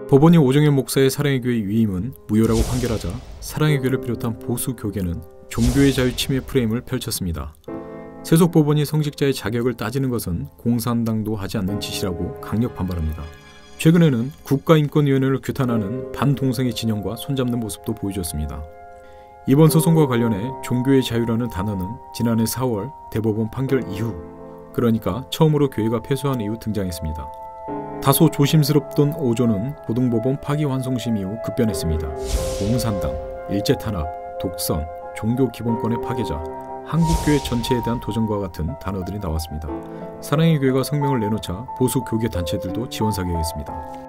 법원이 오정현 목사의 사랑의 교회 위임은 무효라고 판결하자 사랑의 교회를 비롯한 보수 교계는 종교의 자유 침해 프레임을 펼쳤습니다. 세속 법원이 성직자의 자격을 따지는 것은 공산당도 하지 않는 짓이라고 강력 반발합니다. 최근에는 국가인권위원회를 규탄하는 반동성애 진영과 손잡는 모습도 보여줬습니다. 이번 소송과 관련해 종교의 자유라는 단어는 지난해 4월 대법원 판결 이후, 그러니까 처음으로 교회가 패소한 이후 등장했습니다. 다소 조심스럽던 오조는 고등법원 파기환송심 이후 급변했습니다. 공산당, 일제탄압, 독선, 종교 기본권의 파괴자, 한국교회 전체에 대한 도전과 같은 단어들이 나왔습니다. 사랑의 교회가 성명을 내놓자 보수 교계 단체들도 지원사격했습니다.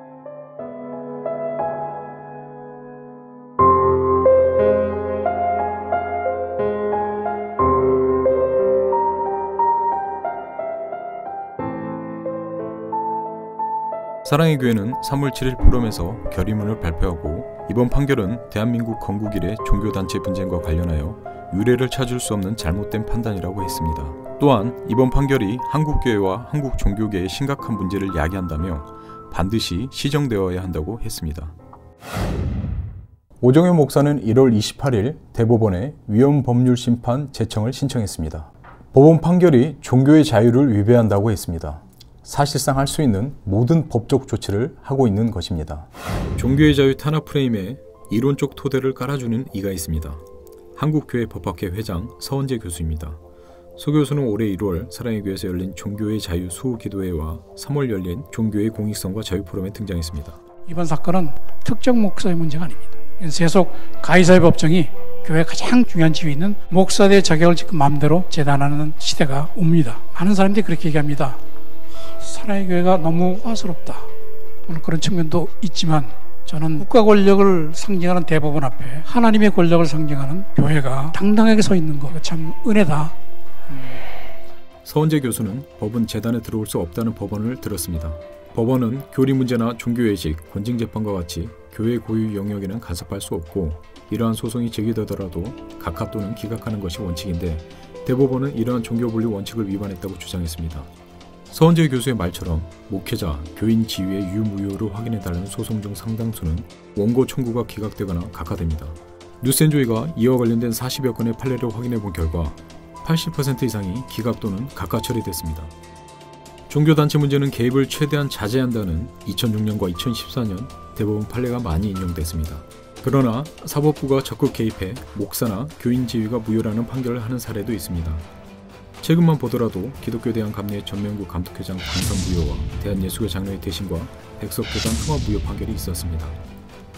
사랑의 교회는 3월 7일 포럼에서 결의문을 발표하고 이번 판결은 대한민국 건국 이래 종교단체 분쟁과 관련하여 유례를 찾을 수 없는 잘못된 판단이라고 했습니다. 또한 이번 판결이 한국교회와 한국 종교계의 심각한 문제를 야기한다며 반드시 시정되어야 한다고 했습니다. 오정현 목사는 1월 28일 대법원에 위헌법률심판 제청을 신청했습니다. 법원 판결이 종교의 자유를 위배한다고 했습니다. 사실상 할 수 있는 모든 법적 조치를 하고 있는 것입니다. 종교의 자유 탄압 프레임에 이론적 토대를 깔아주는 이가 있습니다. 한국교회 법학회 회장 서원재 교수입니다. 서 교수는 올해 1월 사랑의 교회에서 열린 종교의 자유 수호기도회와 3월 열린 종교의 공익성과 자유 포럼에 등장했습니다. 이번 사건은 특정 목사의 문제가 아닙니다. 세속 가해사회 법정이 교회 가장 중요한 지위에 있는 목사들의 자격을 지금 마음대로 재단하는 시대가 옵니다. 많은 사람들이 그렇게 얘기합니다. 사랑의 교회가 너무 화스럽다. 물론 그런 측면도 있지만 저는 국가 권력을 상징하는 대법원 앞에 하나님의 권력을 상징하는 교회가 당당하게 서 있는 거 참 은혜다. 서원재 교수는 법은 재단에 들어올 수 없다는 법원을 들었습니다. 법원은 교리 문제나 종교예식, 권징재판과 같이 교회 고유 영역에는 간섭할 수 없고 이러한 소송이 제기되더라도 각하 또는 기각하는 것이 원칙인데 대법원은 이러한 종교분리 원칙을 위반했다고 주장했습니다. 서원재 교수의 말처럼 목회자, 교인 지위의 유무효를 확인해달라는 소송 중 상당수는 원고 청구가 기각되거나 각하됩니다. 뉴스앤조이가 이와 관련된 40여 건의 판례를 확인해본 결과 80% 이상이 기각 또는 각하 처리됐습니다. 종교단체 문제는 개입을 최대한 자제한다는 2006년과 2014년 대법원 판례가 많이 인용됐습니다. 그러나 사법부가 적극 개입해 목사나 교인 지위가 무효라는 판결을 하는 사례도 있습니다. 최근만 보더라도 기독교 대한감리회 전명구 감독회장 당선 무효와 대한예수교 장로의 대신과 백석교단 통합 무효 판결이 있었습니다.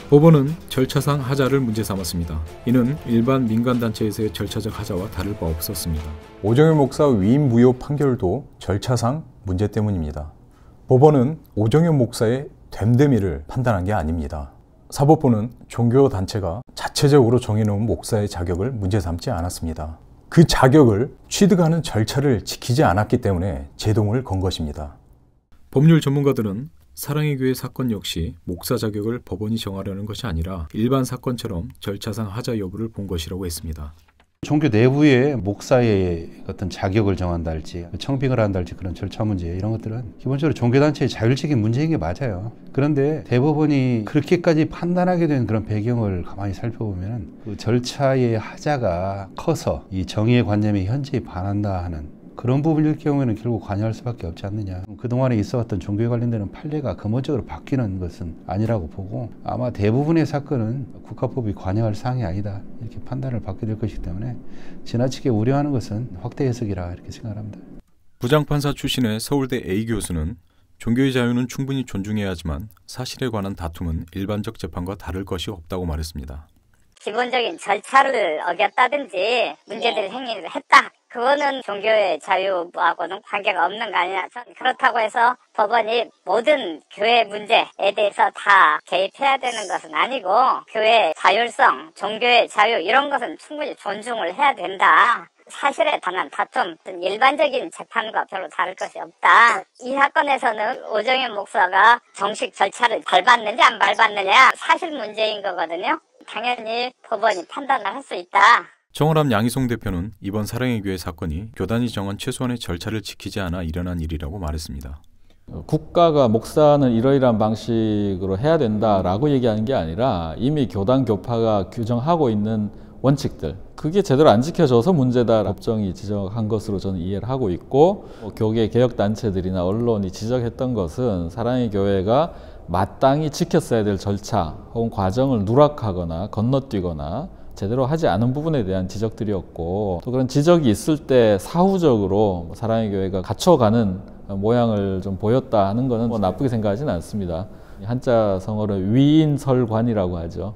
법원은 절차상 하자를 문제 삼았습니다. 이는 일반 민간단체에서의 절차적 하자와 다를 바 없었습니다. 오정현 목사 위임 무효 판결도 절차상 문제 때문입니다. 법원은 오정현 목사의 됨됨이를 판단한 게 아닙니다. 사법부는 종교단체가 자체적으로 정해놓은 목사의 자격을 문제 삼지 않았습니다. 그 자격을 취득하는 절차를 지키지 않았기 때문에 제동을 건 것입니다. 법률 전문가들은 사랑의 교회 사건 역시 목사 자격을 법원이 정하려는 것이 아니라 일반 사건처럼 절차상 하자 여부를 본 것이라고 했습니다. 종교 내부의 목사의 어떤 자격을 정한다 할지 청빙을 한다 할지 그런 절차 문제 이런 것들은 기본적으로 종교단체의 자율적인 문제인 게 맞아요. 그런데 대법원이 그렇게까지 판단하게 된 그런 배경을 가만히 살펴보면 그 절차의 하자가 커서 이 정의의 관념에 현저히 반한다 하는 그런 부분일 경우에는 결국 관여할 수밖에 없지 않느냐. 그동안에 있어왔던 종교에 관련되는 판례가 근본적으로 바뀌는 것은 아니라고 보고 아마 대부분의 사건은 국가법이 관여할 사항이 아니다 이렇게 판단을 받게 될 것이기 때문에 지나치게 우려하는 것은 확대 해석이라 이렇게 생각합니다. 부장판사 출신의 서울대 A 교수는 종교의 자유는 충분히 존중해야 하지만 사실에 관한 다툼은 일반적 재판과 다를 것이 없다고 말했습니다. 기본적인 절차를 어겼다든지 문제될 행위를 했다. 그거는 종교의 자유하고는 관계가 없는 거 아니냐. 그렇다고 해서 법원이 모든 교회 문제에 대해서 다 개입해야 되는 것은 아니고 교회의 자율성, 종교의 자유 이런 것은 충분히 존중을 해야 된다. 사실에 관한 다툼, 일반적인 재판과 별로 다를 것이 없다. 이 사건에서는 오정현 목사가 정식 절차를 밟았느냐 안 밟았느냐 사실 문제인 거거든요. 당연히 법원이 판단을 할 수 있다. 정월함 양희송 대표는 이번 사랑의 교회 사건이 교단이 정한 최소한의 절차를 지키지 않아 일어난 일이라고 말했습니다. 국가가 목사는 이러이러한 방식으로 해야 된다라고 얘기하는 게 아니라 이미 교단 교파가 규정하고 있는 원칙들, 그게 제대로 안 지켜져서 문제다 법정이 지적한 것으로 저는 이해를 하고 있고, 교계 개혁단체들이나 언론이 지적했던 것은 사랑의 교회가 마땅히 지켰어야 될 절차 혹은 과정을 누락하거나 건너뛰거나 제대로 하지 않은 부분에 대한 지적들이었고, 또 그런 지적이 있을 때 사후적으로 사랑의 교회가 갖춰가는 모양을 좀 보였다 하는 것은 뭐 나쁘게 생각하지는 않습니다. 한자 성어로 위인설관이라고 하죠.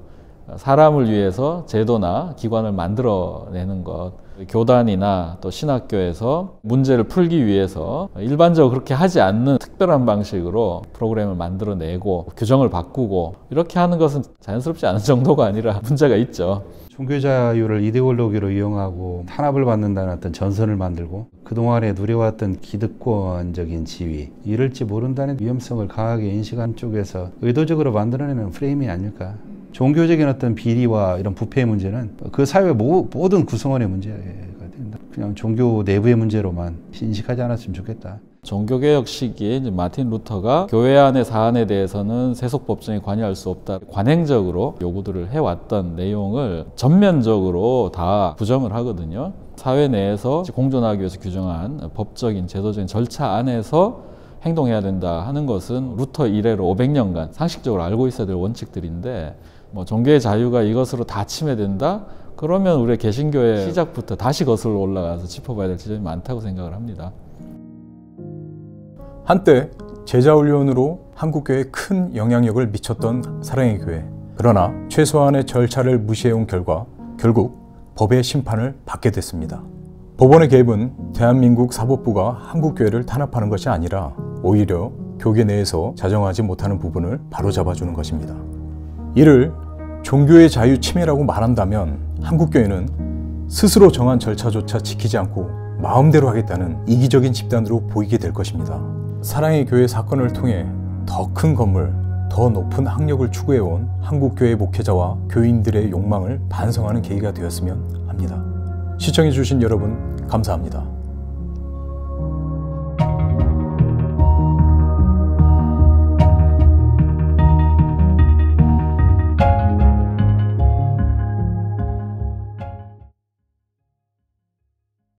사람을 위해서 제도나 기관을 만들어내는 것, 교단이나 또 신학교에서 문제를 풀기 위해서 일반적으로 그렇게 하지 않는 특별한 방식으로 프로그램을 만들어내고 규정을 바꾸고 이렇게 하는 것은 자연스럽지 않은 정도가 아니라 문제가 있죠. 종교 자유를 이데올로기로 이용하고 탄압을 받는다는 어떤 전선을 만들고 그동안에 누려왔던 기득권적인 지위, 이럴지 모른다는 위험성을 강하게 인식한 쪽에서 의도적으로 만들어내는 프레임이 아닐까. 종교적인 어떤 비리와 이런 부패의 문제는 그 사회의 모든 구성원의 문제가 된다. 그냥 종교 내부의 문제로만 인식하지 않았으면 좋겠다. 종교개혁 시기에 이제 마틴 루터가 교회 안의 사안에 대해서는 세속법정에 관여할 수 없다, 관행적으로 요구들을 해왔던 내용을 전면적으로 다 부정을 하거든요. 사회 내에서 공존하기 위해서 규정한 법적인 제도적인 절차 안에서 행동해야 된다 하는 것은 루터 이래로 500년간 상식적으로 알고 있어야 될 원칙들인데, 뭐 종교의 자유가 이것으로 다 침해된다? 그러면 우리 개신교의 시작부터 다시 거슬러 올라가서 짚어봐야 될 지점이 많다고 생각을 합니다. 한때 제자훈련으로 한국교회에 큰 영향력을 미쳤던 사랑의 교회. 그러나 최소한의 절차를 무시해온 결과 결국 법의 심판을 받게 됐습니다. 법원의 개입은 대한민국 사법부가 한국교회를 탄압하는 것이 아니라 오히려 교계 내에서 자정하지 못하는 부분을 바로잡아주는 것입니다. 이를 종교의 자유 침해라고 말한다면 한국교회는 스스로 정한 절차조차 지키지 않고 마음대로 하겠다는 이기적인 집단으로 보이게 될 것입니다. 사랑의 교회 사건을 통해 더 큰 건물, 더 높은 학력을 추구해온 한국교회 목회자와 교인들의 욕망을 반성하는 계기가 되었으면 합니다. 시청해주신 여러분 감사합니다.